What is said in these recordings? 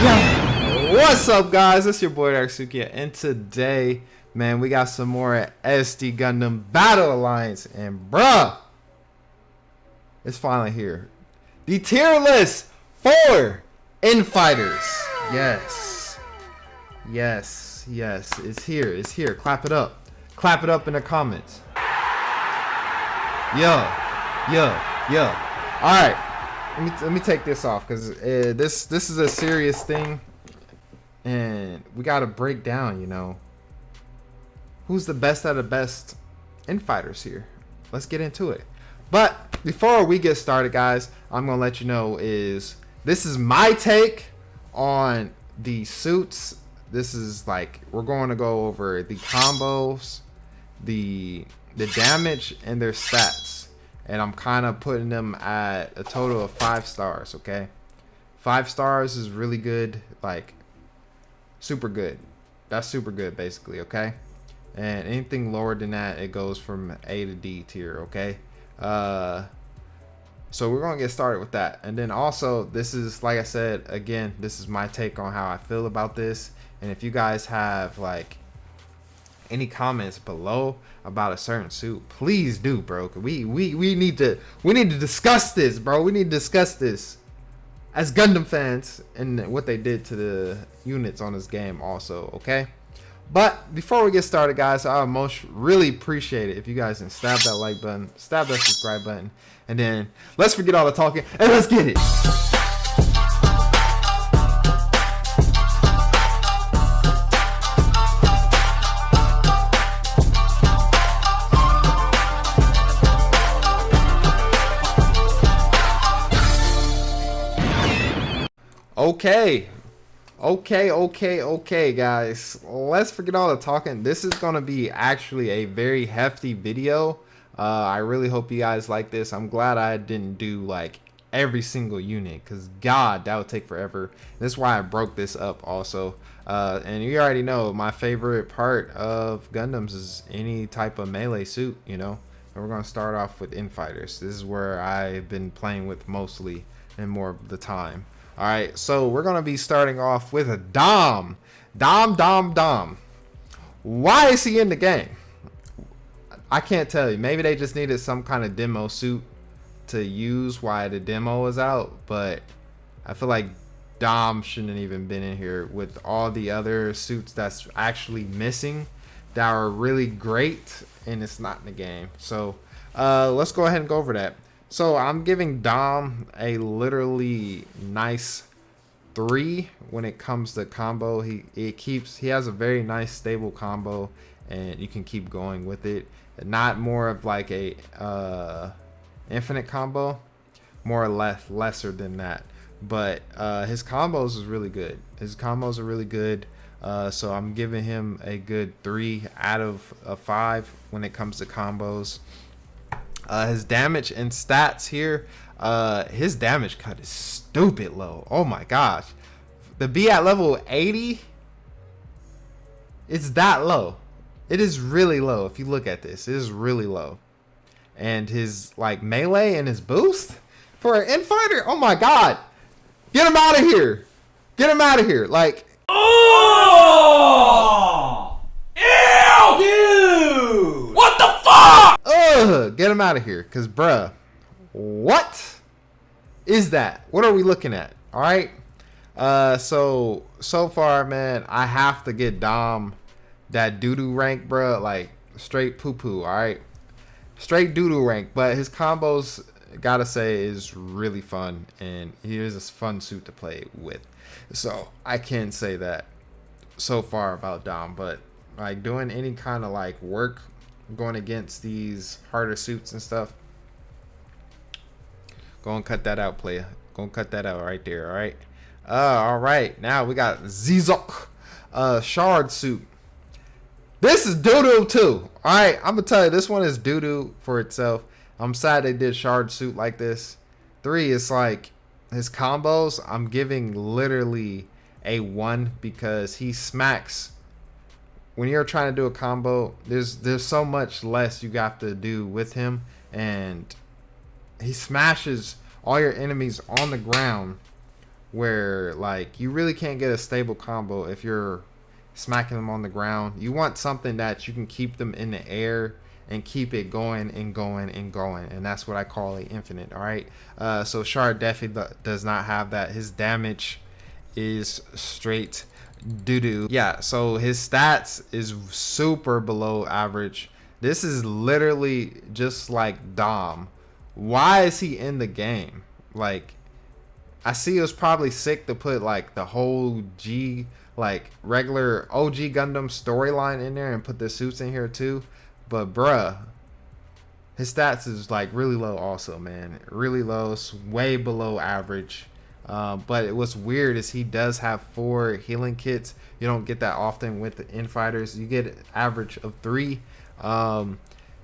Yo, what's up, guys? It's your boy Darksuki, and today, man, we got some more SD Gundam Battle Alliance, and bruh, it's finally here. The tier list for Infighters. Yes, it's here. It's here. Clap it up. Clap it up in the comments. Yo. All right. Let me take this off because this is a serious thing, and we gotta break down, you know, who's the best of the best Infighters here. Let's get into it. But before we get started, guys, I'm gonna let you know this is my take on the suits. This is like, we're going to go over the combos, the damage, and their stats. And I'm kind of putting them at a total of 5 stars, okay? 5 stars is really good, like super good. That's super good, basically, okay? And anything lower than that, it goes from A to D tier, okay? So we're gonna get started with that. And then also, this is, like I said, again, this is my take on how I feel about this. And if you guys have like any comments below about a certain suit, please do, bro. We need to discuss this, bro. We need to discuss this as Gundam fans and what they did to the units on this game also, okay? But before we get started, guys, I most really appreciate it if you guys can stab that like button, stab that subscribe button, and then let's forget all the talking and let's get it. Okay, guys, let's forget all the talking. This is gonna be actually a very hefty video. I really hope you guys like this. I'm glad I didn't do like every single unit, because god, that would take forever. That's why I broke this up also. And you already know my favorite part of Gundams is any type of melee suit, you know. And we're gonna start off with Infighters. This is where I've been playing with mostly and more of the time. All right, so we're gonna be starting off with a Dom. Why is he in the game? I can't tell you. Maybe they just needed some kind of demo suit to use while the demo was out, but I feel like Dom shouldn't have even been in here with all the other suits that's actually missing that are really great, and it's not in the game. So let's go ahead and go over that. So I'm giving Dom a literally nice 3 when it comes to combo. He has a very nice stable combo, and you can keep going with it. Not more of like a infinite combo, more or lesser than that. But his combos is really good. His combos are really good. So I'm giving him a good 3 out of 5 when it comes to combos. His damage and stats here, his damage cut is stupid low. Oh my gosh, to be at level 80, it's that low. It is really low. If you look at this, it is really low. And his like melee and his boost for an Infighter, oh my god, get him out of here, get him out of here. Like, oh, ew, dude, what the fuck? Get him out of here, cause bruh, what is that? What are we looking at? All right, so far, man, I have to get Dom that doo-doo rank, bruh, like straight poo-poo. All right, straight doo-doo rank. But his combos, gotta say, is really fun, and he is a fun suit to play with. So I can say that so far about Dom. But like doing any kind of like work, going against these harder suits and stuff, go and cut that out, player. Go and cut that out right there. All right, now we got Zizok shard suit. This is doo-doo too. All right, I'm gonna tell you, this one is doo-doo for itself. I'm sad they did shard suit like this. 3 is like his combos, I'm giving literally a 1 because he smacks. When you're trying to do a combo, there's so much less you have to do with him, and he smashes all your enemies on the ground where like you really can't get a stable combo if you're smacking them on the ground. You want something that you can keep them in the air and keep it going and going and going, and that's what I call a infinite. All right, so Shard definitely does not have that. His damage is straight doo-doo. Yeah, so his stats is super below average. This is literally just like Dom. Why is he in the game? Like, I see it was probably sick to put like the whole regular OG Gundam storyline in there and put the suits in here too. But bruh, his stats is like really low also, man. Really low. It's way below average. But what's weird is he does have 4 healing kits. You don't get that often with the Infighters. You get an average of 3.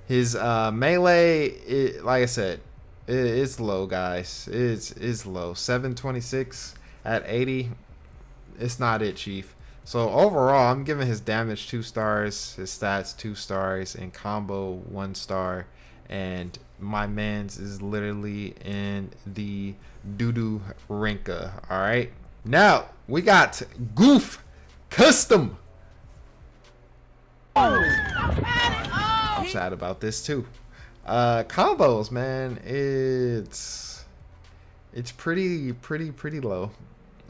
His melee, like I said, it's low, guys. It's low. 726 at 80. It's not it, Chief. So overall, I'm giving his damage 2 stars, his stats 2 stars, and combo 1 star. And my man's is literally in the doo-doo rinka. All right. Now we got Goof Custom. I'm sad about this too. Combos, man, it's pretty low.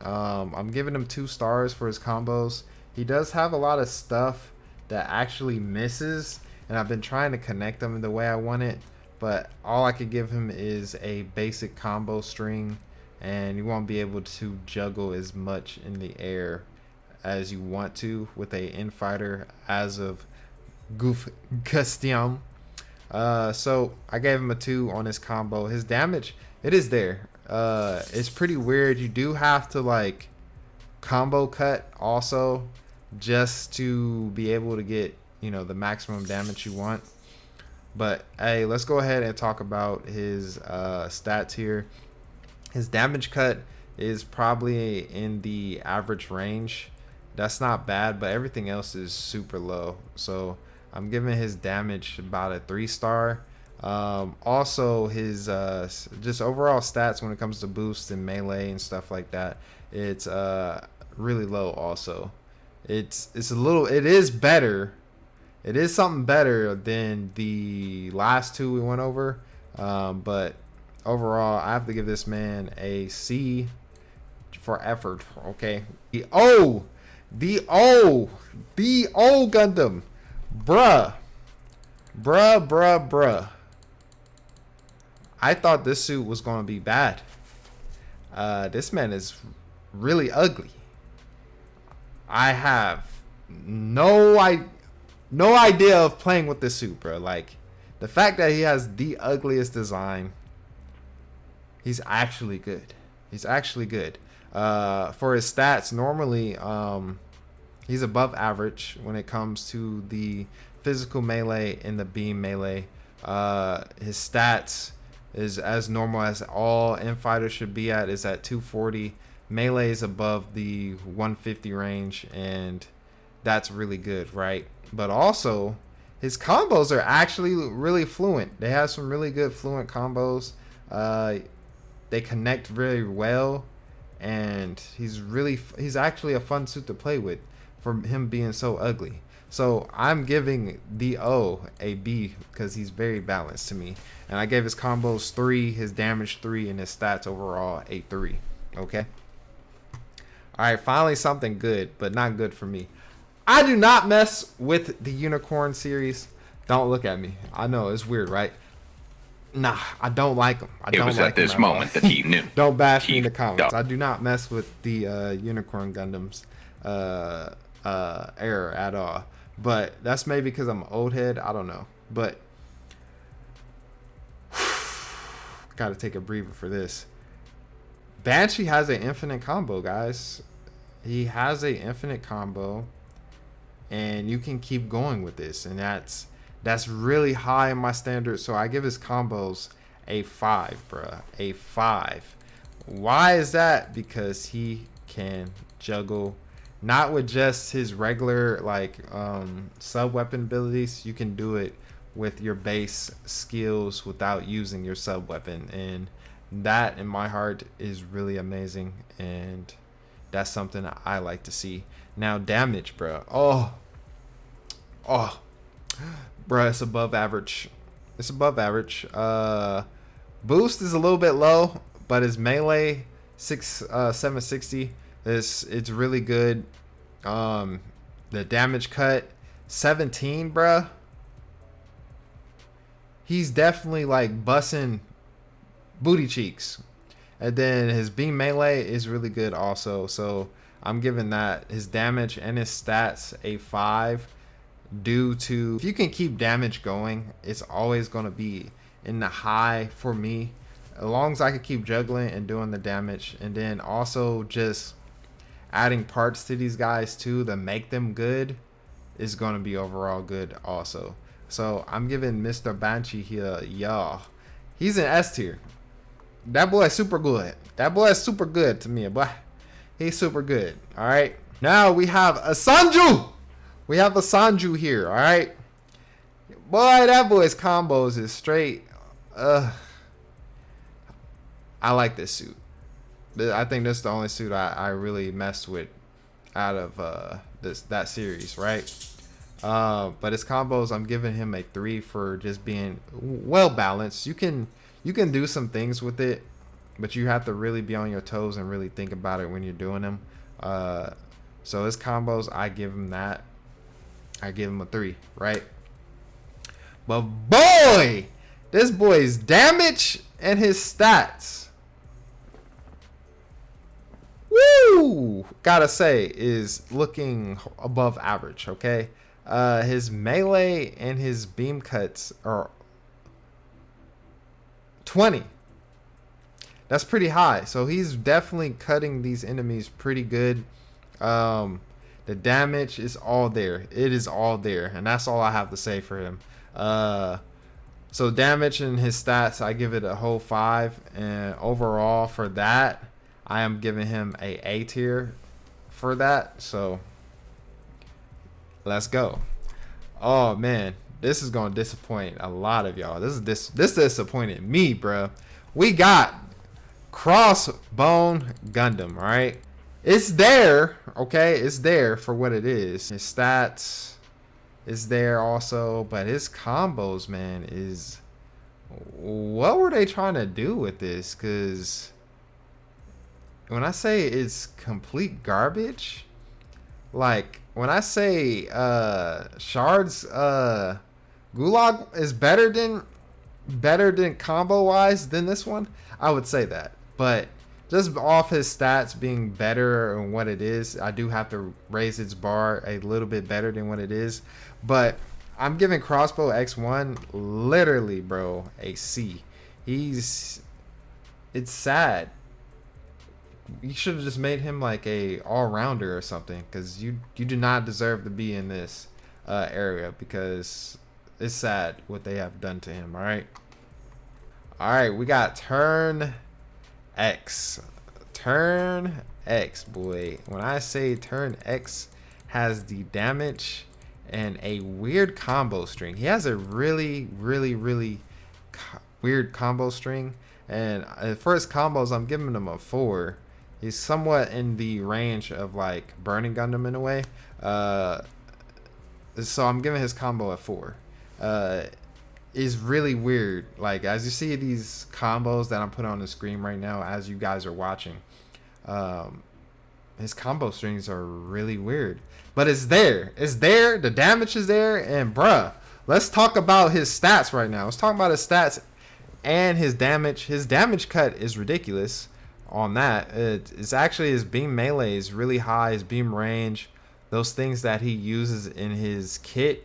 I'm giving him 2 stars for his combos. He does have a lot of stuff that actually misses, and I've been trying to connect them in the way I want it, but all I could give him is a basic combo string, and you won't be able to juggle as much in the air as you want to with a Infighter as of Goof Custom. So I gave him a 2 on his combo. His damage, it is there. It's pretty weird. You do have to like combo cut also just to be able to get, you know, the maximum damage you want. But hey, let's go ahead and talk about his stats here. His damage cut is probably in the average range. That's not bad, but everything else is super low. So I'm giving his damage about a 3 star. Also his just overall stats when it comes to boost and melee and stuff like that, it's really low also. It is better. It is something better than the last 2 we went over. But overall, I have to give this man a C for effort. Okay. The O Gundam. Bruh. I thought this suit was going to be bad. This man is really ugly. I have no idea of playing with this suit, bro. Like, the fact that he has the ugliest design, he's actually good. He's actually good. For his stats, normally he's above average when it comes to the physical melee and the beam melee. His stats is as normal as all Infighters should be at, is at 240. Melee is above the 150 range, and that's really good, right? But also his combos are actually really fluent. They have some really good fluent combos. They connect very well, and he's actually a fun suit to play with for him being so ugly. So I'm giving the O a B because he's very balanced to me. And I gave his combos 3, his damage 3, and his stats overall a 3. Okay. All right, finally something good, but not good for me. I do not mess with the Unicorn series. Don't look at me. I know it's weird, right? Nah, I don't like them. It was at this moment that he knew. Don't bash me in the comments. I do not mess with the Unicorn Gundams era at all. But that's maybe because I'm an old head. I don't know. But gotta take a breather for this. Banshee has an infinite combo, guys. He has an infinite combo, and you can keep going with this, and that's really high in my standards. So I give his combos a 5, bruh. A 5. Why is that? Because he can juggle, not with just his regular like sub weapon abilities. You can do it with your base skills without using your sub weapon, and that in my heart is really amazing, and that's something that I like to see. Now damage, bro. Oh, bro, it's above average. It's above average. Boost is a little bit low, but his melee 760 it's really good. The damage cut 17, bruh. He's definitely like bussing booty cheeks. And then his beam melee is really good also. So I'm giving that his damage and his stats a 5, due to if you can keep damage going, it's always going to be in the high for me, as long as I can keep juggling and doing the damage. And then also just adding parts to these guys too to make them good is going to be overall good also. So I'm giving Mr. Banshee here, y'all, he's an S tier. That boy is super good. That boy is super good to me, boy. He's super good. All right, now we have a Sanju. We have a Sanju here. All right, boy, that boy's combos is straight. I like this suit. I think this is the only suit I really messed with out of that series, right? But his combos, I'm giving him a 3 for just being well balanced. You can do some things with it, but you have to really be on your toes and really think about it when you're doing them. So his combos, I give him that. I give him a 3, right? But boy, this boy's damage and his stats, woo, gotta say, is looking above average, okay? His melee and his beam cuts are 20. That's pretty high. So he's definitely cutting these enemies pretty good. The damage is all there. It is all there. And that's all I have to say for him. So damage and his stats, I give it a whole 5. And overall for that, I am giving him a tier for that. So let's go. Oh man, this is gonna disappoint a lot of y'all. This disappointed me, bro. We got Crossbone Gundam, all right? It's there, okay? It's there for what it is. His stats is there also, but his combos, man, is, what were they trying to do with this? Because when I say it's complete garbage, like when I say Shard's Gulag is better than combo wise than this one, I would say that. But just off his stats being better and what it is, I do have to raise its bar a little bit better than what it is. But I'm giving Crossbow X1 literally, bro, a C. It's sad. You should have just made him like a all-rounder or something, because you do not deserve to be in this area, because it's sad what they have done to him. All right, we got Turn X. Turn X, boy. When I say Turn X has the damage and a weird combo string, he has a really weird combo string. And for his combos, I'm giving him a 4. He's somewhat in the range of like Burning Gundam in a way. So I'm giving his combo a 4. Is really weird. Like, as you see these combos that I'm putting on the screen right now as you guys are watching, his combo strings are really weird. But it's there. It's there. The damage is there. And bruh, let's talk about his stats right now. Let's talk about his stats and his damage. His damage cut is ridiculous on that. It's actually, his beam melee is really high. His beam range, those things that he uses in his kit,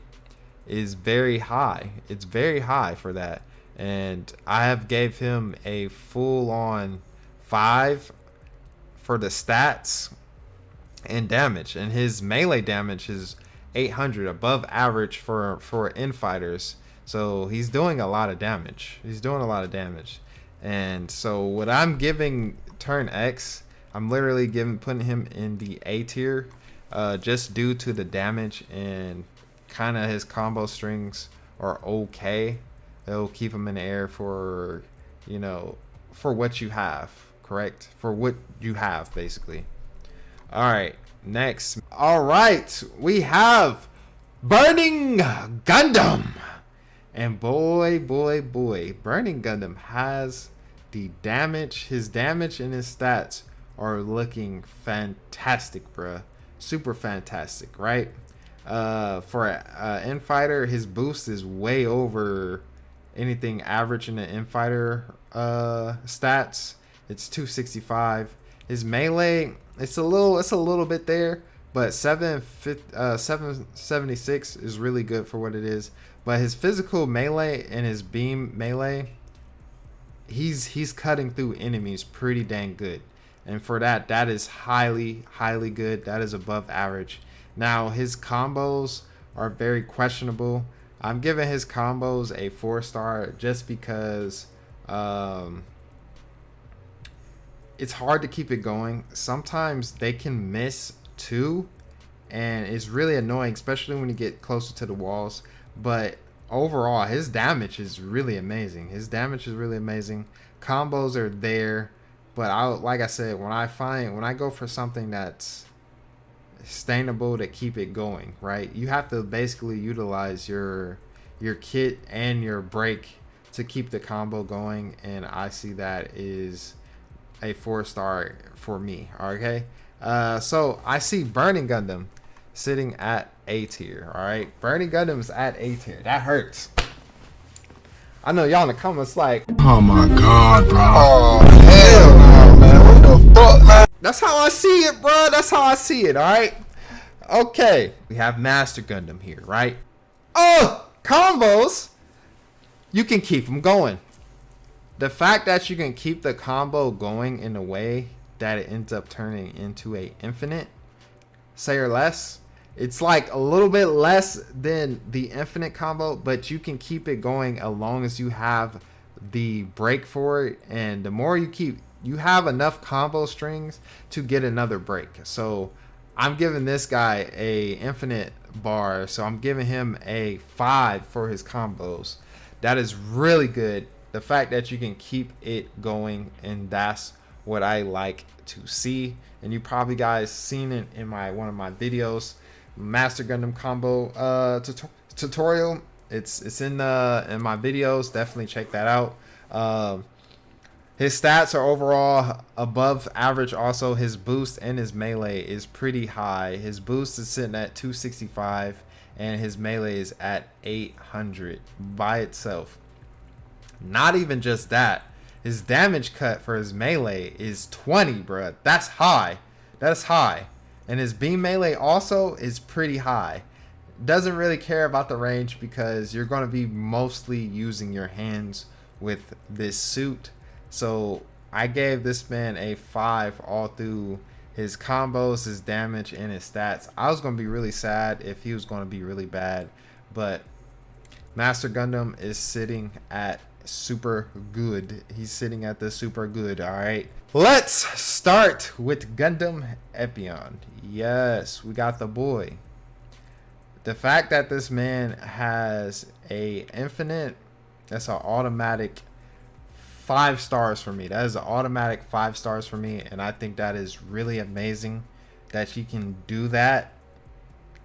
is very high. It's very high for that. And I have gave him a full-on 5 for the stats and damage. And his melee damage is 800, above average for Infighters. So he's doing a lot of damage. And so what I'm giving Turn X, I'm literally putting him in the A tier, just due to the damage, and kind of his combo strings are okay. They'll keep him in the air for, for what you have, correct? For what you have, basically. All right, next. All right, we have Burning Gundam. And boy, Burning Gundam has the damage. His damage and his stats are looking fantastic, bruh. Super fantastic, right? For Infighter, his boost is way over anything average in the Infighter stats. It's 265. His melee, it's a little bit there, but 776 is really good for what it is. But his physical melee and his beam melee, he's cutting through enemies pretty dang good. And for that is highly good. That is above average. Now his combos are very questionable. I'm giving his combos a 4-star just because it's hard to keep it going. Sometimes they can miss too, and it's really annoying, especially when you get closer to the walls. But overall, his damage is really amazing. Combos are there, but like I said, when I go for something that's sustainable to keep it going, right? You have to basically utilize your kit and your break to keep the combo going, and I see that is a 4-star for me. Okay, so I see Burning Gundam sitting at A tier. All right, Burning Gundam's at A tier. That hurts. I know y'all in the comments like, oh my god, bro. Oh hell no, man. What the fuck, man? That's how I see it, bro. That's how I see it. All right. Okay, we have Master Gundam here, right? Oh, combos. You can keep them going. The fact that you can keep the combo going in a way that it ends up turning into a infinite, say or less. It's like a little bit less than the infinite combo, but you can keep it going as long as you have the break for it. And the more you keep, you have enough combo strings to get another break. So I'm giving this guy a infinite bar. So I'm giving him a 5 for his combos. That is really good. The fact that you can keep it going, and that's what I like to see. And you probably guys seen it in one of my videos, Master Gundam combo tutorial. It's in my videos. Definitely check that out. His stats are overall above average. Also, his boost and his melee is pretty high. His boost is sitting at 265, and his melee is at 800 by itself. Not even just that, his damage cut for his melee is 20, bruh. That's high. That's high. And his beam melee also is pretty high. Doesn't really care about the range because you're going to be mostly using your hands with this suit. So I gave this man a 5 all through his combos, his damage, and his stats. I was going to be really sad if he was going to be really bad, but Master Gundam is sitting at super good. He's sitting at the super good. All right, let's start with Gundam Epion. Yes, we got the boy. The fact that this man has a infinite, that's an automatic 5 stars for me. That is an automatic 5 stars for me, and I think that is really amazing that he can do that.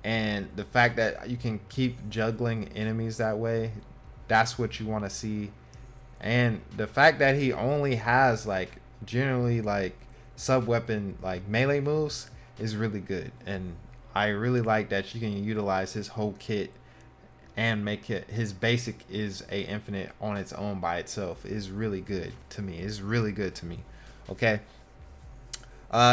And the fact that you can keep juggling enemies that way, that's what you want to see. And the fact that he only has like generally like sub weapon like melee moves is really good. And I really like that you can utilize his whole kit and make it his basic is a infinite on its own by itself. Is really good to me. It's really good to me. Okay.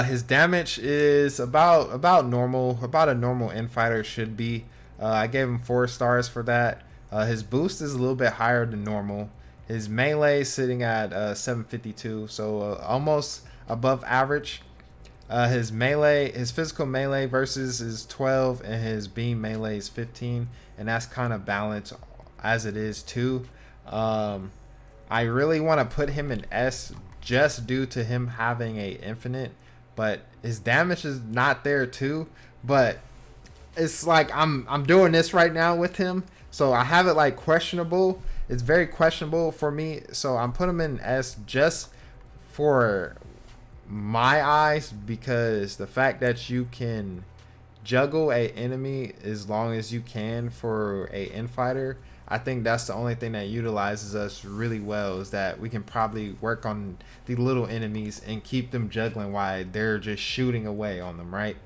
His damage is about normal, about a normal Infighter should be. I gave him 4 stars for that. His boost is a little bit higher than normal. His melee is sitting at 752, so almost above average. His physical melee versus is 12, and his beam melee is 15, and that's kind of balanced as it is too. I really want to put him in S just due to him having a infinite, but his damage is not there too. But it's like I'm doing this right now with him, so I have it like questionable. It's very questionable for me, so I'm putting him in S just for my eyes, because the fact that you can juggle a enemy as long as you can for a Infighter, I think that's the only thing that utilizes us really well, is that we can probably work on the little enemies and keep them juggling while they're just shooting away on them, right?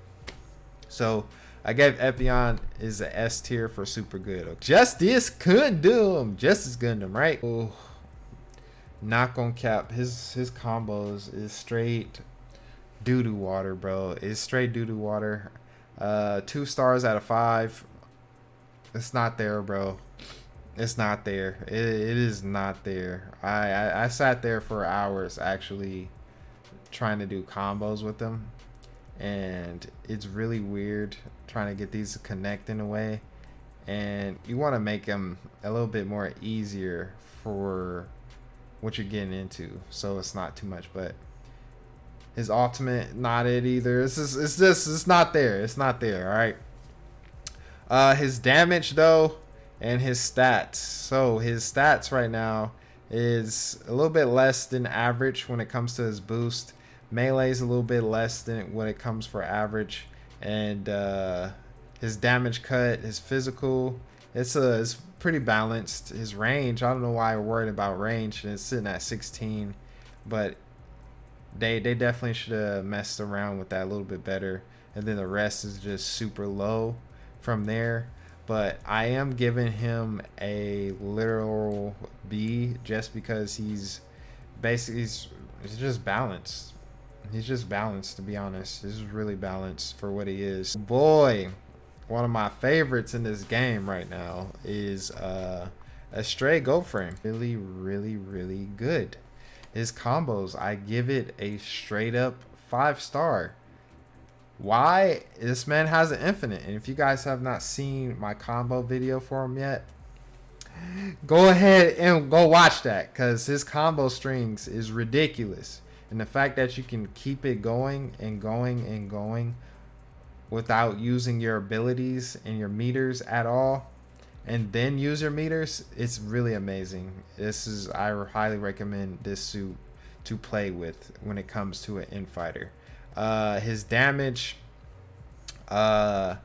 So I gave Epion is a S tier for super good. Justice Gundam, Justice Gundam, right? Oh, not gonna cap, his combos is straight doo-doo water, bro. It's straight doo-doo water. 2 stars out of 5. It's not there, bro. It's not there. It is not there. I sat there for hours actually trying to do combos with them, and it's really weird trying to get these to connect in a way, and you want to make them a little bit more easier for what you're getting into, so it's not too much. But his ultimate, not it either. It's not there. It's not there. All right. His damage though, and his stats. So his stats right now is a little bit less than average when it comes to his boost. Melee is a little bit less than when it comes for average, and his damage cut, his physical, it's pretty balanced. His range, I don't know why we're worried about range, and it's sitting at 16, but they definitely should have messed around with that a little bit better. And then the rest is just super low from there. But I am giving him a literal B just because he's basically he's just balanced. He's just balanced, to be honest. This is really balanced for what he is. Boy, one of my favorites in this game right now is a stray gold frame. Really, really, really good. His combos, I give it a straight up 5-star. Why? This man has an infinite, and if you guys have not seen my combo video for him yet, go ahead and go watch that, because his combo strings is ridiculous. And the fact that you can keep it going and going and going without using your abilities and your meters at all, and then use your meters, it's really amazing. I highly recommend this suit to play with when it comes to an Infighter. His damage, it's a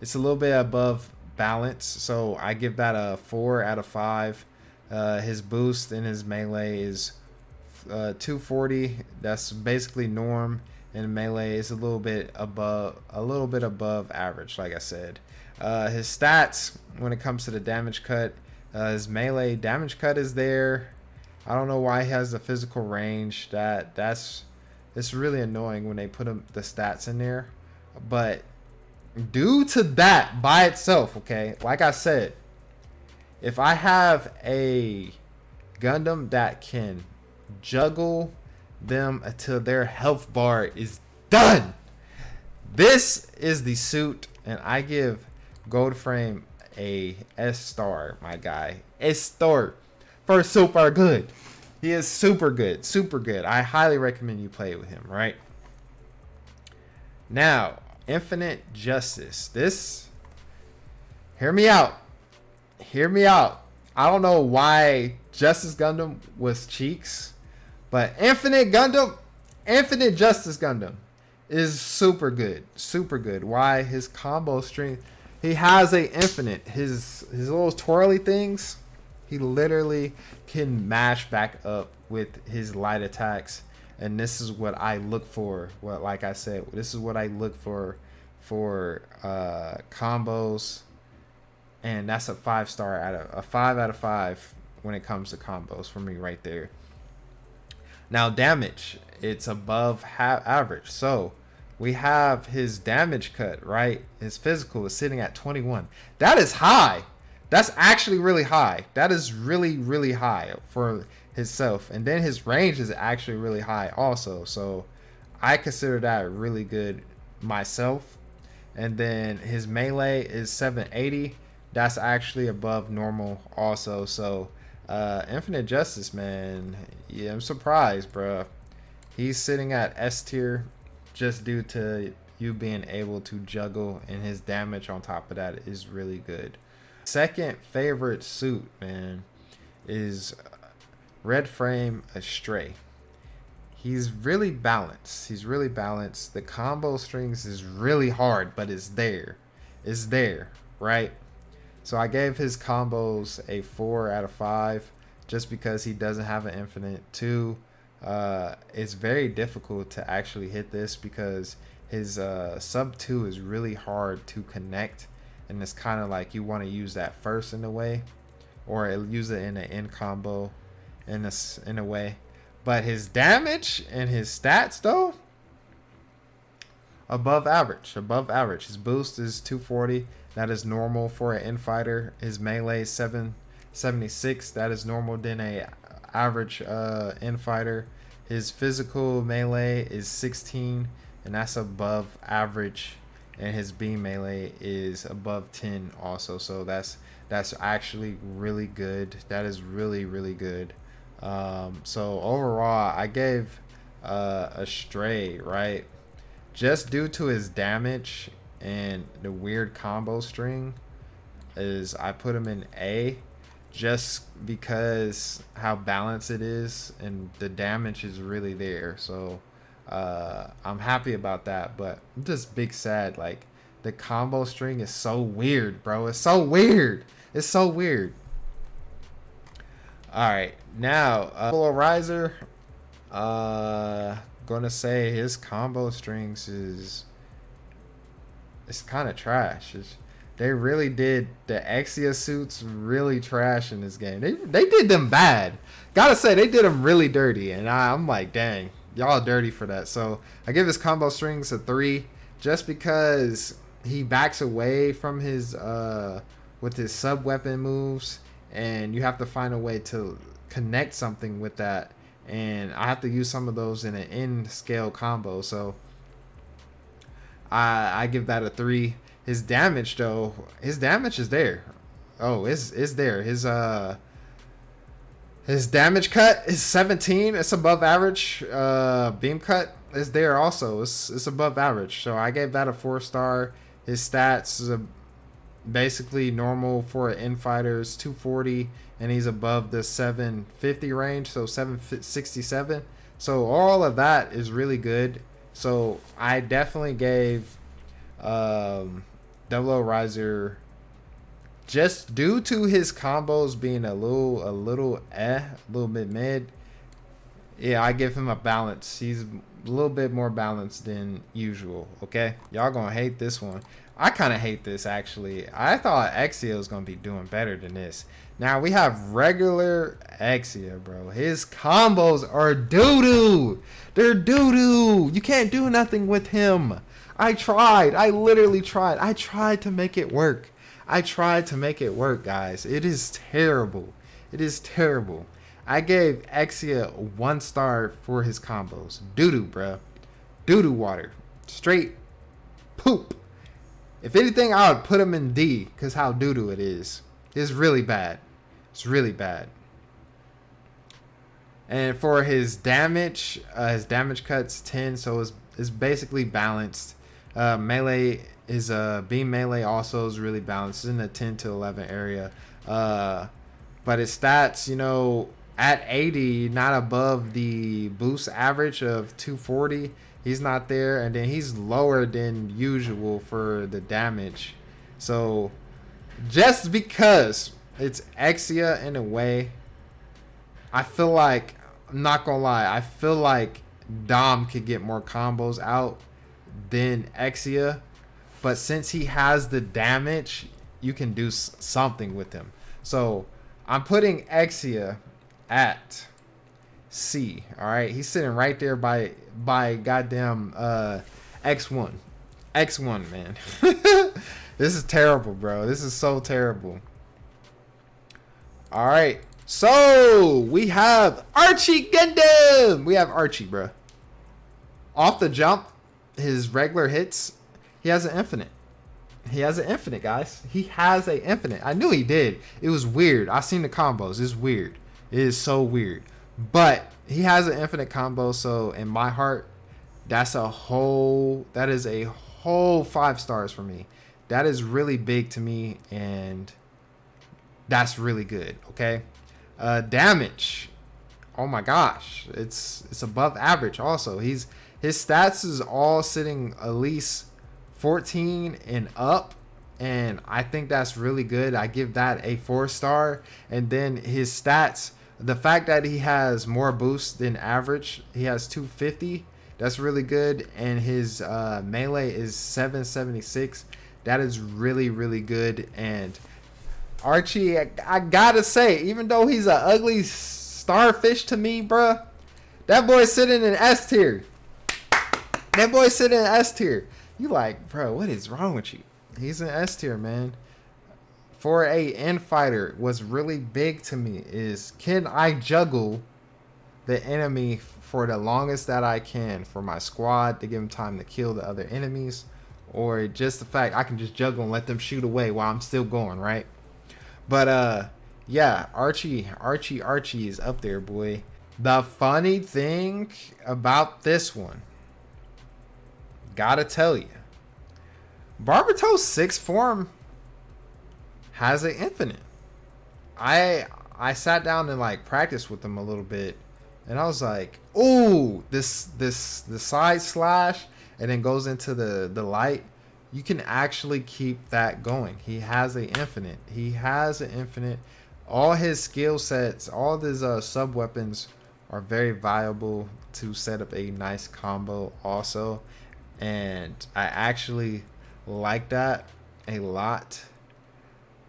little bit above balance, so I give that a 4 out of 5. His boost and his melee is 240. That's basically norm, and melee is a little bit above average, like I said. His stats, when it comes to the damage cut, his melee damage cut is there. I don't know why he has the physical range. It's really annoying when they put the stats in there. But due to that by itself, okay, like I said, if I have a Gundam that can juggle them until their health bar is done, this is the suit, and I give Gold Frame a S-star, my guy. S-star for super good. He is super good, super good. I highly recommend you play with him, right? Now, Infinite Justice. This, hear me out. Hear me out. I don't know why Justice Gundam was cheeks, but Infinite Justice Gundam is super good. Super good. Why? His combo string. He has a infinite. His little twirly things, he literally can mash back up with his light attacks. And this is what I look for. Well, like I said, this is what I look for combos. And that's a 5-star a 5 out of 5 when it comes to combos for me right there. Now damage, it's above average. So we have his damage cut, right? His physical is sitting at 21. That is high. That's actually really high. That is really, really high for himself. And then his range is actually really high also. So I consider that really good myself. And then his melee is 780. That's actually above normal also. So Infinite Justice, man. Yeah, I'm surprised, bro. He's sitting at S tier just due to you being able to juggle, and his damage on top of that is really good. Second favorite suit, man, is Red Frame Astray. he's really balanced. He's really balanced. The combo strings is really hard, but it's there. It's there, right? So I gave his combos a 4 out of 5 just because he doesn't have an infinite. 2, it's very difficult to actually hit this because his sub 2 is really hard to connect, and it's kind of like you want to use that first in a way, or use it in an end combo in a way. But his damage and his stats though, above average. His boost is 240. That is normal for an Infighter. His melee is 776. That is normal than a average Infighter. His physical melee is 16, and that's above average. And his beam melee is above 10 also. So that's actually really good. That is really, really good. So overall, I gave a stray, right? Just due to his damage and the weird combo string, is I put him in A, just because how balanced it is and the damage is really there. So I'm happy about that, but I'm just big sad. Like, the combo string is so weird, bro. It's so weird. It's so weird. All right, now Riser, gonna say his combo strings is, it's kind of trash. They really did the Exia suits really trash in this game. They did them bad. Gotta say, they did them really dirty, and I'm like, dang, y'all dirty for that. So I give his combo strings a 3, just because he backs away from his with his sub weapon moves, and you have to find a way to connect something with that, and I have to use some of those in an end scale combo. So I give that a 3. His damage though, his damage is there. Oh, it's there. His damage cut is 17. It's above average. Beam cut is there also. It's above average. So I gave that a 4-star. His stats is basically normal for an Infighter. Is 240, and he's above the 750 range, so 767. So all of that is really good. So I definitely gave Double O Riser, just due to his combos being a little bit mid. Yeah, I give him a balance. He's a little bit more balanced than usual. Okay, y'all gonna hate this one. I kind of hate this, actually. I thought Exia was gonna be doing better than this. Now we have regular Exia, bro. His combos are doo-doo. They're doo-doo. You can't do nothing with him. I tried. I literally tried. I tried to make it work. I tried to make it work, guys. It is terrible. It is terrible. I gave Exia 1 star for his combos. Doo-doo, bro. Doo-doo water. Straight poop. If anything, I would put him in D, because how doo-doo it is. It's really bad. It's really bad. And for his damage cut's 10, so it's basically balanced. Melee is beam melee also is really balanced. It's in the 10 to 11 area. But his stats, you know, at 80, not above the boost average of 240. He's not there, and then he's lower than usual for the damage. So just because it's Exia in a way, I feel like, I'm not gonna lie, I feel like Dom could get more combos out than Exia, but since he has the damage, you can do something with him. So I'm putting Exia at C. All right, he's sitting right there by goddamn X1, man. This is terrible, bro. This is so terrible. All right, so we have Archie Gundam. We have Archie, bro. Off the jump, his regular hits, he has an infinite. He has an infinite, guys. He has an infinite. I knew he did. It was weird. I seen the combos. It's weird. It is so weird. But he has an infinite combo, so in my heart, that is a whole 5 stars for me. That is really big to me, and that's really good. Okay. Damage. oh my gosh, it's above average. Also, his stats is all sitting at least 14 and up, and I think that's really good. I give that a 4-star. And then his stats, the fact that he has more boost than average, he has 250. That's really good. And his melee is 776. That is really, really good. And Archie, I gotta say, even though he's an ugly starfish to me, bruh, that boy's sitting in S tier. That boy's sitting in S tier. You like, bro, what is wrong with you? He's in S tier, man. For a Infighter, what's really big to me is, can I juggle the enemy for the longest that I can for my squad to give him time to kill the other enemies? Or just the fact I can just juggle and let them shoot away while I'm still going, right? But yeah, Archie is up there, boy. The funny thing about this one, gotta tell you, Barberto's 6th form has an infinite. I sat down and like practiced with him a little bit, and I was like, ooh, the side slash and then goes into the light. You can actually keep that going. He has an infinite. All his skill sets, all his sub weapons are very viable to set up a nice combo also. And I actually like that a lot.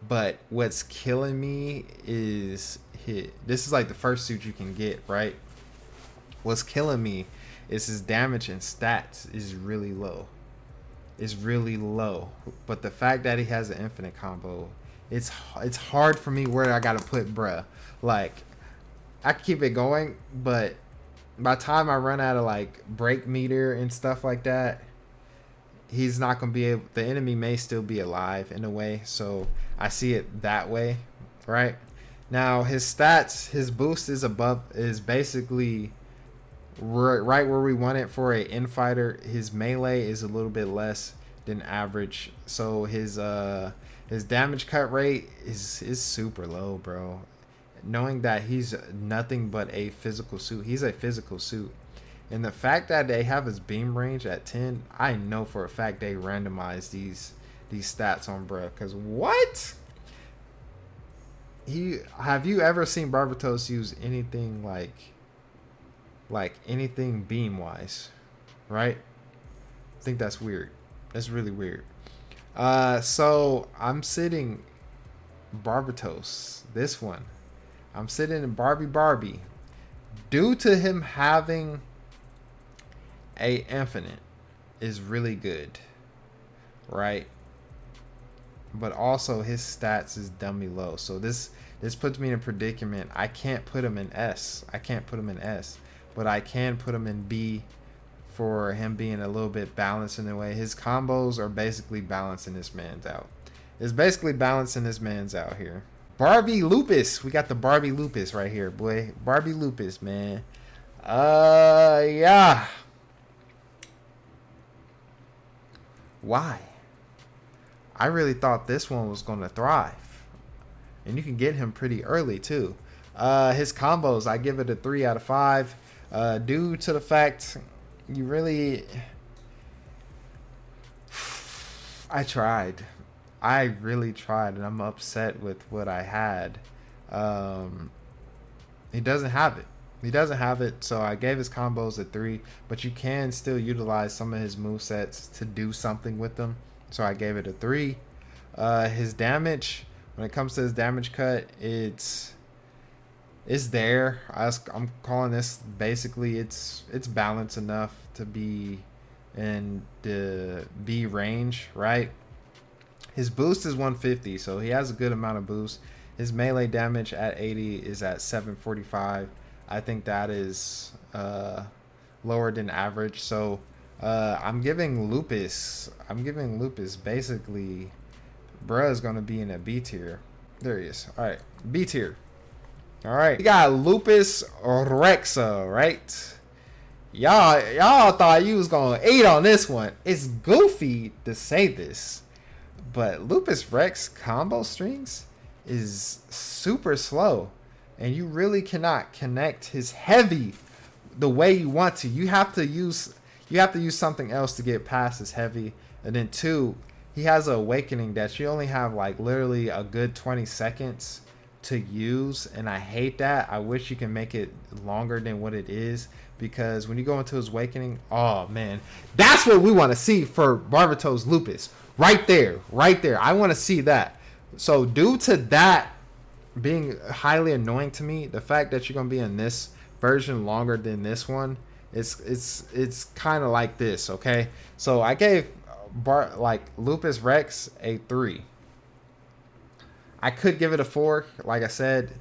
But what's killing me is this is like the first suit you can get, right? What's killing me is his damage and stats is really low. It's really low. But the fact that he has an infinite combo, it's hard for me where I gotta put bruh. Like, I can keep it going, but by the time I run out of like break meter and stuff like that, he's not gonna be able, the enemy may still be alive in a way. So I see it that way, right? Now his stats, his boost is basically right where we want it for a Infighter. His melee is a little bit less than average, so his damage cut rate is super low, bro. Knowing that he's nothing but a physical suit, he's a physical suit, and the fact that they have his beam range at 10, I know for a fact they randomize these stats on bro. Cause what? Have you ever seen Barbatos use anything like anything beam wise, right? I think that's weird. That's really weird. So I'm sitting Barbatos, this one. I'm sitting in Barbie. Due to him having a infinite is really good, right? But also his stats is dummy low. So this puts me in a predicament. I can't put him in S. But I can put him in B for him being a little bit balanced in a way. His combos are basically balancing this man's out. It's basically balancing this man's out here. Barbie Lupus. We got the Barbie Lupus right here, boy. Barbie Lupus, man. Yeah. Why? I really thought this one was going to thrive. And you can get him pretty early, too. His combos, I give it a 3 out of 5. Due to the fact you really... I really tried, and I'm upset with what I had. He doesn't have it. So I gave his combos a 3, but you can still utilize some of his movesets to do something with them. So I gave it a 3. His damage, when it comes to his damage cut, it's there. I'm calling this basically it's balanced enough to be in the B range, right? His boost is 150, so he has a good amount of boost. His melee damage at 80 is at 745. I think that is lower than average. So I'm giving Lupus basically, bruh is gonna be in a B tier. There he is. All right, B tier. All right, we got Lupus Rexa, right? Y'all thought you was gonna 8 on this one. It's goofy to say this, but Lupus Rex combo strings is super slow, and you really cannot connect his heavy the way you want to. You have to use something else to get past his heavy. And then 2, he has an awakening that you only have like literally a good 20 seconds to use, and I hate that. I wish you can make it longer than what it is, because when you go into his awakening, oh man, that's what we want to see for Barberto's Lupus. Right there. I want to see that. So due to that being highly annoying to me, the fact that you're gonna be in this version longer than this one, it's kind of like this, okay? So I gave Lupus Rex a 3. I could give it a 4, like I said,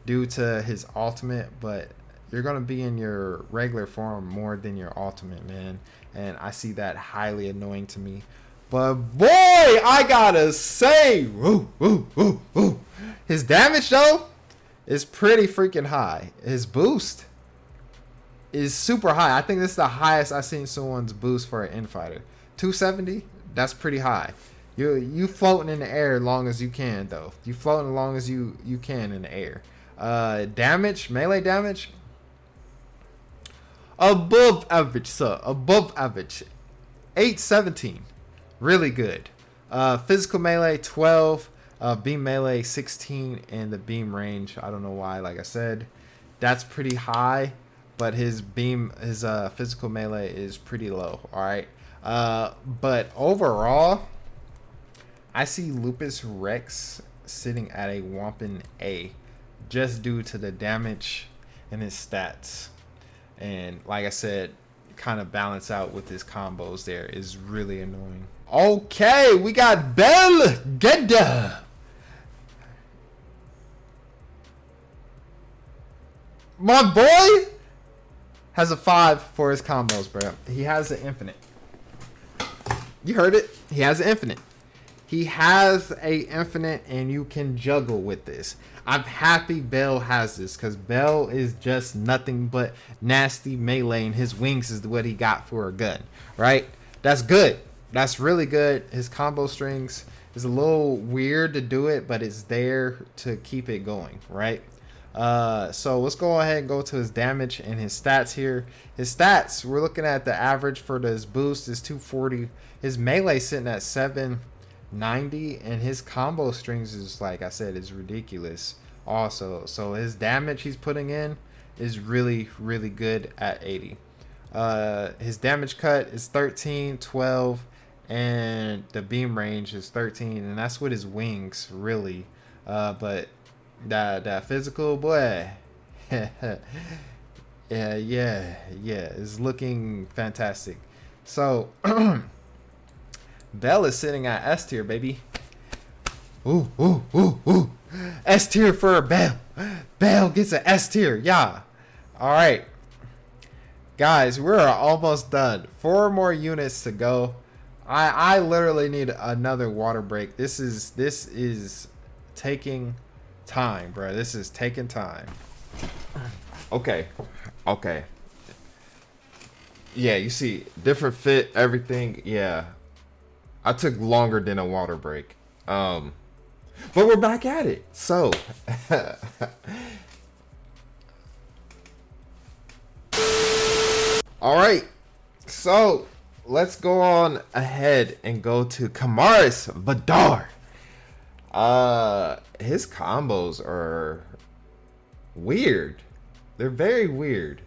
due to his ultimate, but you're going to be in your regular form more than your ultimate, man. And I see that highly annoying to me. But boy, I gotta say, his damage, though, is pretty freaking high. His boost is super high. I think this is the highest I've seen someone's boost for an Infighter. 270, that's pretty high. You floating in the air as long as you can, though. You floating as long as you can in the air. Damage, melee damage, above average, sir. Above average. 817, really good. Physical melee 12, beam melee 16, and the beam range, I don't know why. Like I said, that's pretty high, but his physical melee is pretty low. All right, but overall, I see Lupus Rex sitting at a whopping A, just due to the damage and his stats. And like I said, kind of balance out with his combos there is really annoying. Okay, we got Barbie Gundam. My boy has a 5 for his combos, bro. He has an infinite. You heard it. He has an infinite. He has a infinite, and you can juggle with this. I'm happy Bell has this, because Bell is just nothing but nasty melee, and his wings is what he got for a gun, right? That's good. That's really good. His combo strings is a little weird to do it, but it's there to keep it going, right? So let's go ahead and go to his damage and his stats here. His stats, we're looking at the average for his boost is 240. His melee sitting at 790, and his combo strings is, like I said, is ridiculous also. So his damage he's putting in is really, really good at 80. His damage cut is 13, 12, and the beam range is 13, and that's with his wings, really. But that physical, boy, yeah, is looking fantastic. So Bell is sitting at S tier, baby. Ooh. S tier for Bell. Bell gets an S tier. Yeah. All right. Guys, we're almost done. 4 more units to go. I literally need another water break. This is taking time, bro. This is taking time. Okay. Yeah, you see, different fit, everything. Yeah. I took longer than a water break. But we're back at it. So all right. So let's go on ahead and go to Kamaris Vadar. His combos are weird. They're very weird.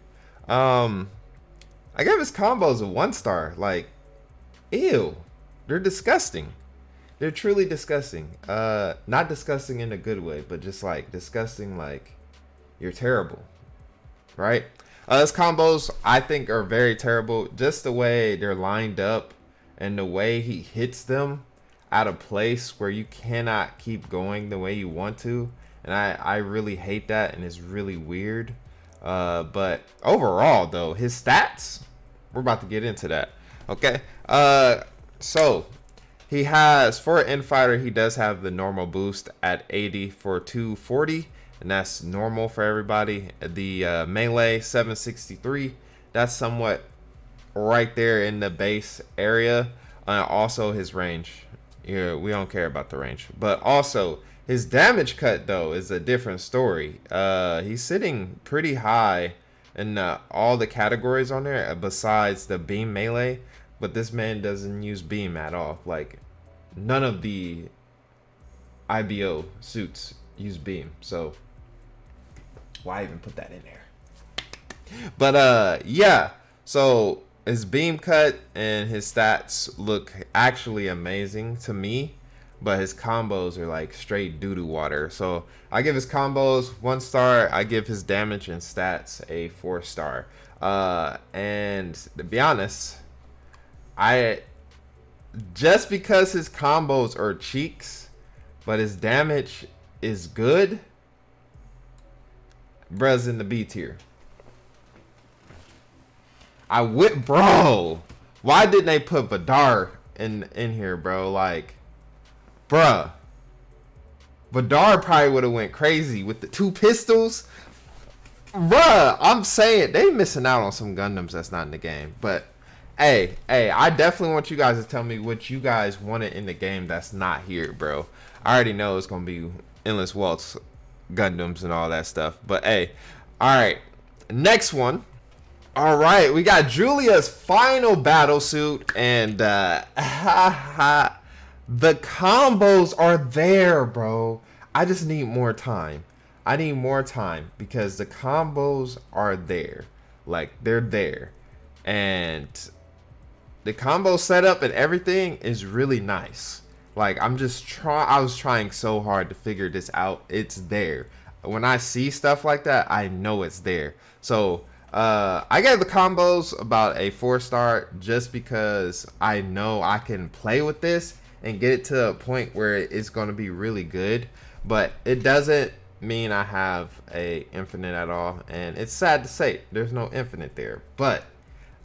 I gave his combos a 1-star. Like, ew. They're disgusting. They're truly disgusting. Not disgusting in a good way, but just like disgusting, like you're terrible. Right? His combos, I think, are very terrible. Just the way they're lined up and the way he hits them at a place where you cannot keep going the way you want to. And I really hate that, and it's really weird. But overall, though, his stats, we're about to get into that. Okay. So he has, for an Infighter, he does have the normal boost at 80 for 240, and that's normal for everybody. The melee 763, that's somewhat right there in the base area. Also his range, yeah, we don't care about the range, but also His damage cut though is a different story. He's sitting pretty high in all the categories on there besides the beam melee, but this man doesn't use beam at all. Like none of the IBO suits use beam, so why even put that in there? But yeah, so his beam cut and his stats look actually amazing to me, but his combos are like straight doo-doo water. So I give his combos 1 star. I give his damage and stats a 4 star. And to be honest, just because his combos are cheeks, but his damage is good, bruh's in the B tier. Bro, why didn't they put Vadar in here, bro? Like, bruh, Vadar probably would have went crazy with the 2 pistols. Bruh, I'm saying they missing out on some Gundams that's not in the game. But hey, I definitely want you guys to tell me what you guys wanted in the game that's not here, bro. I already know it's gonna be Endless Waltz Gundams and all that stuff. But hey, all right, next one. All right, we got Julia's final battle suit, and the combos are there, bro. I just need more time. I need more time because the combos are there. Like, they're there. And the combo setup and everything is really nice. Like, I was trying so hard to figure this out. It's there. When I see stuff like that, I know it's there. So I gave the combos about a 4 star just because I know I can play with this and get it to a point where it's going to be really good. But it doesn't mean I have a infinite at all, and it's sad to say there's no infinite there, but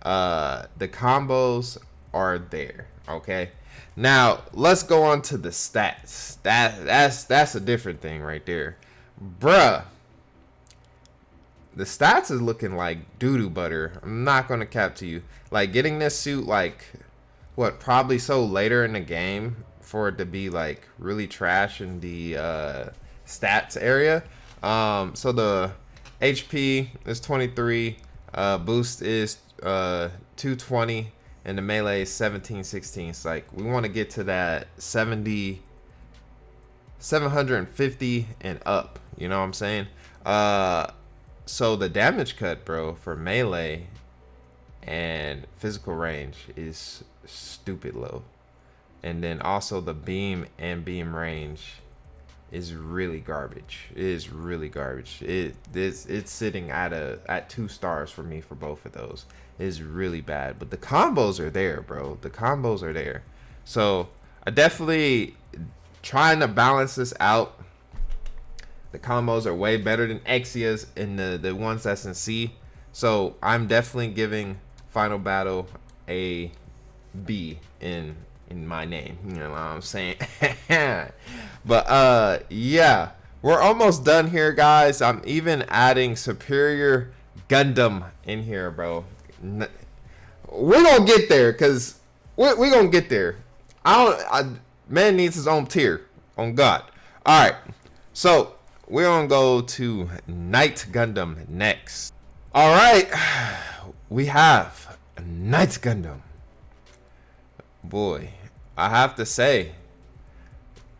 the combos are there. Okay, now let's go on to the stats. That's a different thing right there, bruh. The stats is looking like doo-doo butter. I'm not gonna cap to you. Like, getting this suit, like, what, probably so later in the game for it to be like really trash in the stats area. So the HP is 23, boost is 220, and the melee is 1716. It's like we want to get to that 750 and up, you know what I'm saying? So the damage cut, bro, for melee and physical range is stupid low. And then also the beam and beam range is really garbage. It is really garbage. It's sitting at 2 stars for me for both of those. It is really bad. But the combos are there, bro. The combos are there. So I definitely trying to balance this out. The combos are way better than Exia's and the ones that's in C. So I'm definitely giving Final Battle a B in my name. You know what I'm saying? But yeah, we're almost done here, guys. I'm even adding Superior Gundam in here, bro. We're gonna get there, because we're gonna get there. Man needs his own tier, on God. All right, so we're gonna go to Night Gundam next. All right, we have Night Gundam. Boy, I have to say,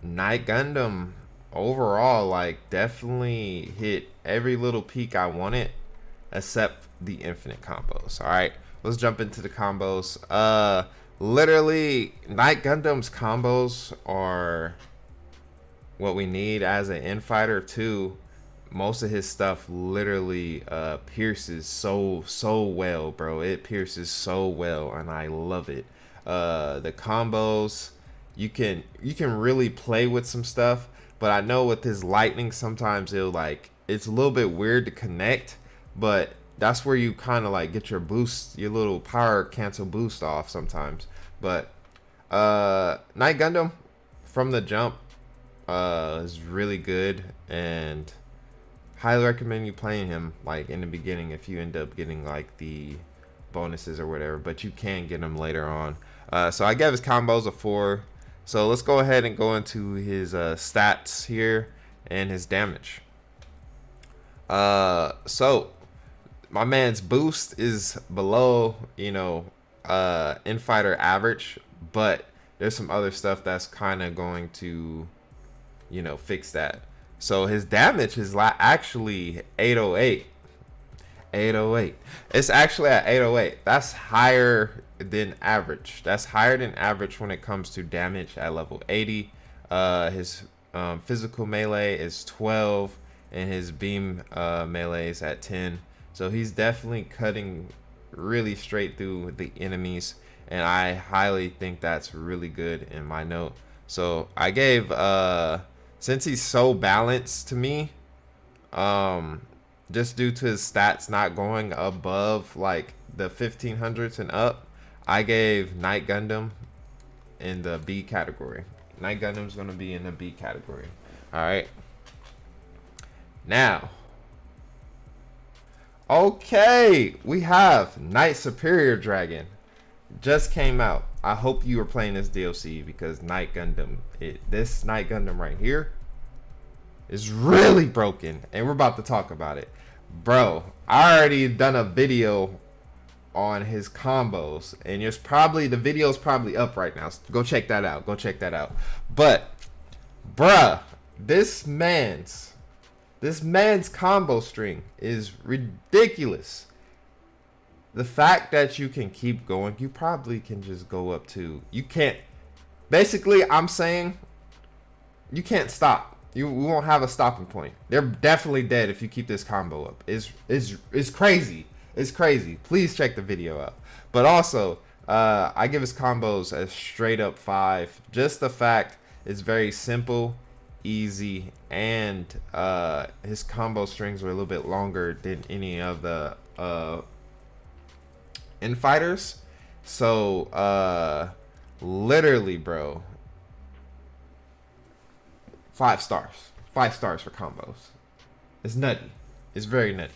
Night Gundam overall, like, definitely hit every little peak I wanted, except the infinite combos. All right, let's jump into the combos. Literally, Night Gundam's combos are what we need as an Infighter too. Most of his stuff literally pierces so well, bro. It pierces so well, and I love it. The combos, you can really play with some stuff, but I know with his lightning sometimes it's a little bit weird to connect, but that's where you kind of like get your boost, your little power cancel boost off sometimes. But Night Gundam from the jump is really good, and highly recommend you playing him like in the beginning if you end up getting like the bonuses or whatever, but you can get them later on. So I gave his combos a 4. So let's go ahead and go into his stats here and his damage. So my man's boost is below, you know, Infighter average, but there's some other stuff that's kind of going to, you know, fix that. So his damage is actually 808. 808. It's actually at 808. That's higher than average. That's higher than average when it comes to damage at level 80. His physical melee is 12, and his beam melee is at 10. So he's definitely cutting really straight through the enemies, and I highly think that's really good in my note. So I gave since he's so balanced to me, just due to his stats not going above like the 1500s and up, I gave Night Gundam in the B category. Night Gundam's gonna be in the B category. All right. Now, okay, we have Night Superior Dragon. Just came out. I hope you were playing this DLC, because Night Gundam, this Night Gundam right here is really broken, and we're about to talk about it. Bro, I already done a video on his combos, and there's probably, the video's probably up right now. So go check that out. Go check that out. But bruh, this man's combo string is ridiculous. The fact that you can keep going, you probably can just go up to, you can't, basically I'm saying you can't stop. You won't have a stopping point. They're definitely dead if you keep this combo up. It's crazy. It's crazy. Please check the video out. But also, I give his combos a straight up 5. Just the fact it's very simple, easy, and his combo strings were a little bit longer than any of the Infighters. So literally, bro, 5 stars. 5 stars for combos. It's nutty. It's very nutty.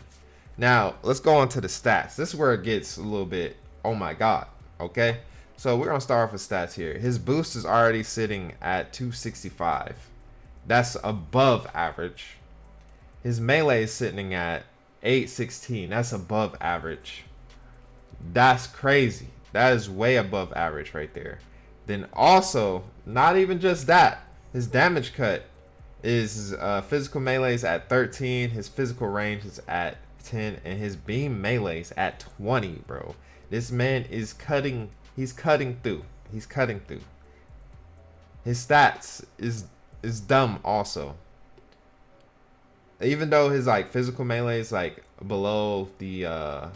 Now, let's go on to the stats. This is where it gets a little bit, oh my god, okay? So we're going to start off with stats here. His boost is already sitting at 265. That's above average. His melee is sitting at 816. That's above average. That's crazy. That is way above average right there. Then also, not even just that, his damage cut is physical melee is at 13, his physical range is at 10, and his beam melee is at 20, bro. This man is cutting, he's cutting through. He's cutting through. His stats is dumb also. Even though his like physical melee is like below the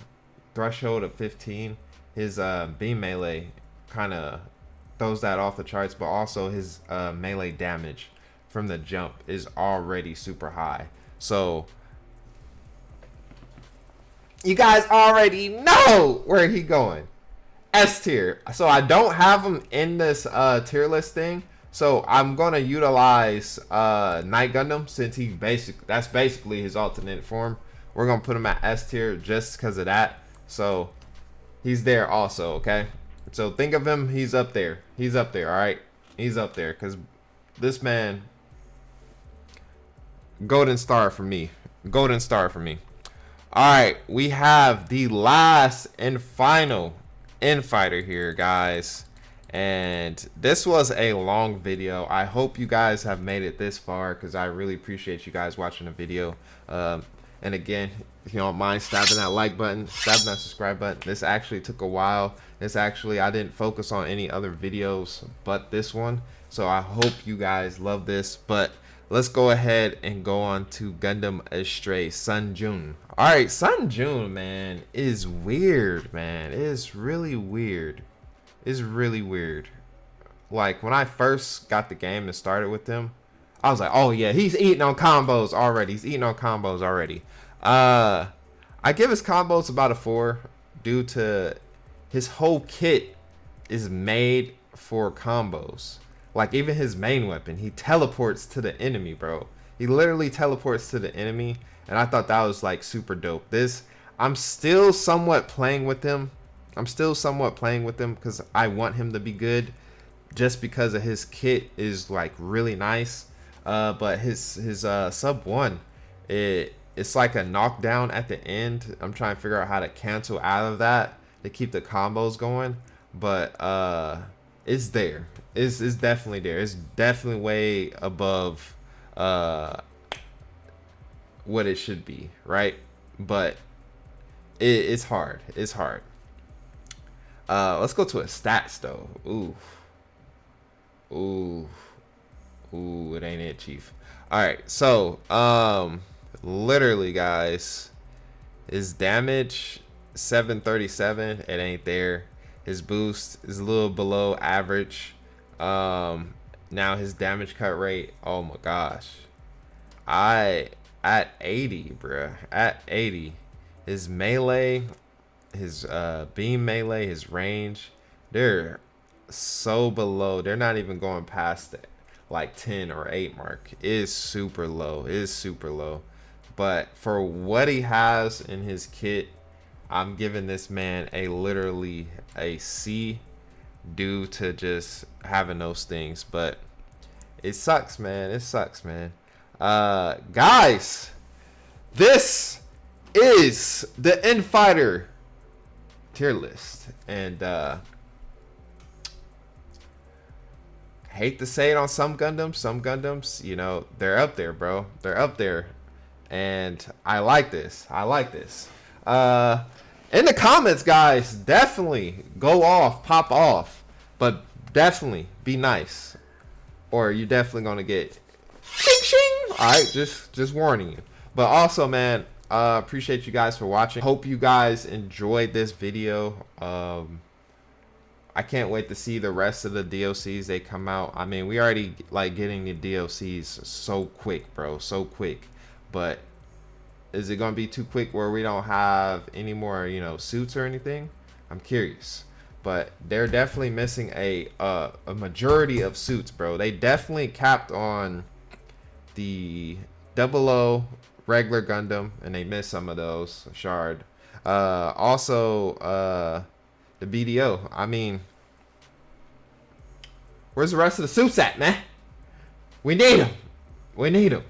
threshold of 15, his beam melee kind of throws that off the charts, but also his melee damage from the jump is already super high. So you guys already know where he going. S tier. So I don't have him in this tier list thing, so I'm gonna utilize Night Gundam, since that's basically his alternate form. We're gonna put him at S tier just because of that. So he's there also, okay? So think of him, he's up there. He's up there, all right? He's up there, because this man, golden star for me. Golden star for me. All right, we have the last and final Infighter here, guys. And this was a long video. I hope you guys have made it this far, because I really appreciate you guys watching the video. And again, if you don't mind stabbing that like button, stabbing that subscribe button. This actually took a while. I didn't focus on any other videos but this one. So I hope you guys love this. But let's go ahead and go on to Gundam Astray Sun Jun. All right, Sun Jun, man, is weird, man. It is really weird. It's really weird. Like, when I first got the game and started with him, I was like, oh yeah, he's eating on combos already. He's eating on combos already. I give his combos about a 4 due to his whole kit is made for combos. Like, even his main weapon, he teleports to the enemy, bro. He literally teleports to the enemy, and I thought that was like super dope. I'm still somewhat playing with him. because I want him to be good. just because of his kit is like really nice. But his sub 1, it's like a knockdown at the end. I'm trying to figure out how to cancel out of that to keep the combos going. But it's there. It's definitely there. It's definitely way above what it should be, right? But it's hard. It's hard. Let's go to a stats though. Ooh, it ain't it, Chief. All right, so literally, guys, his damage 737. It ain't there. His boost is a little below average. Now his damage cut rate. Oh my gosh, at 80, bruh. At 80, his melee, his beam melee, his range, they're so below. They're not even going past it, like 10 or 8 mark. It is super low. It is super low. But for what he has in his kit, I'm giving this man literally a C due to just having those things. But it sucks, man. It sucks, man. Guys, this is the Infighter tier list, and hate to say it on some Gundams, you know, they're up there, bro. They're up there, and I like this. In the comments, guys, definitely go off, pop off, but definitely be nice, or you're definitely gonna get shing shing. All right, just warning you. But also, man, appreciate you guys for watching. Hope you guys enjoyed this video. I can't wait to see the rest of the DLCs they come out. I mean, we already like getting the DLCs so quick, bro, so quick. But is it gonna be too quick where we don't have any more, you know, suits or anything? I'm curious. But they're definitely missing a majority of suits, bro. They definitely capped on the 00 regular Gundam, and they missed some of those. Shard. Also, the BDO. I mean, where's the rest of the suits at, man? We need them. We need them.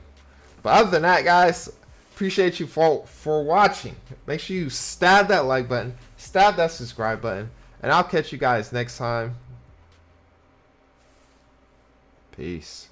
But other than that, guys, appreciate you for watching. Make sure you stab that like button, stab that subscribe button, and I'll catch you guys next time. Peace.